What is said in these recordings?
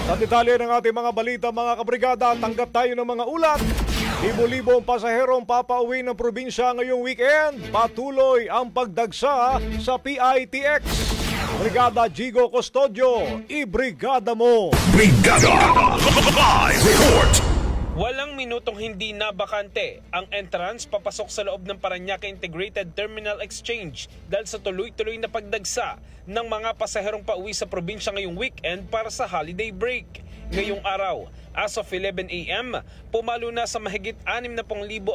Sa detalye ng ating mga balita, mga kabrigada, tanggap tayo ng mga ulat. Libo-libong pasaherong papauwi ng probinsya ngayong weekend. Patuloy ang pagdagsa sa PITX. Brigada Jigo Custodio, ibrigada mo! Brigada! Live report! Walang minutong hindi na bakante ang entrance papasok sa loob ng Parañaque Integrated Terminal Exchange dahil sa tuloy-tuloy na pagdagsa ng mga pasaherong pauwi sa probinsya ngayong weekend para sa holiday break. Ngayong araw, as of 11 a.m., pumalo na sa mahigit 60,000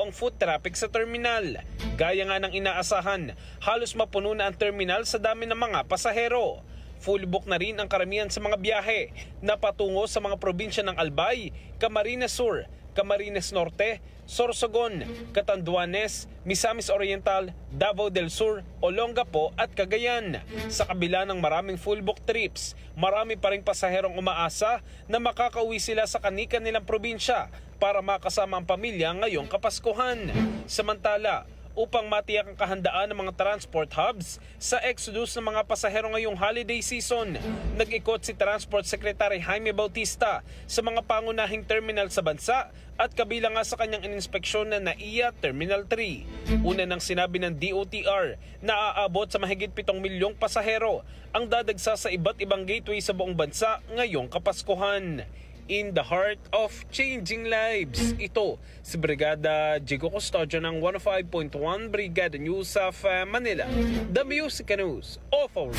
ang foot traffic sa terminal. Gaya nga ng inaasahan, halos mapuno na ang terminal sa dami ng mga pasahero. Full book na rin ang karamihan sa mga biyahe na patungo sa mga probinsya ng Albay, Camarines Sur, Camarines Norte, Sorsogon, Catanduanes, Misamis Oriental, Davao del Sur, Olongapo at Cagayan. Sa kabila ng maraming full book trips, marami pa ring pasaherong umaasa na makakauwi sila sa kani-kanilang probinsya para makasama ang pamilya ngayong Kapaskuhan. Samantala, upang matiyak ang kahandaan ng mga transport hubs sa exodus ng mga pasahero ngayong holiday season, nag-ikot si Transport Secretary Jaime Bautista sa mga pangunahing terminal sa bansa at kabilang nga sa kanyang ininspeksyon na NAIA Terminal 3. Una nang sinabi ng DOTR na aabot sa mahigit 7 milyong pasahero ang dadagsa sa iba't ibang gateway sa buong bansa ngayong Kapaskuhan. In the heart of changing lives, ito si Brigada Jigo Custodio ng 105.1 Brigada News of Manila, the Music News of our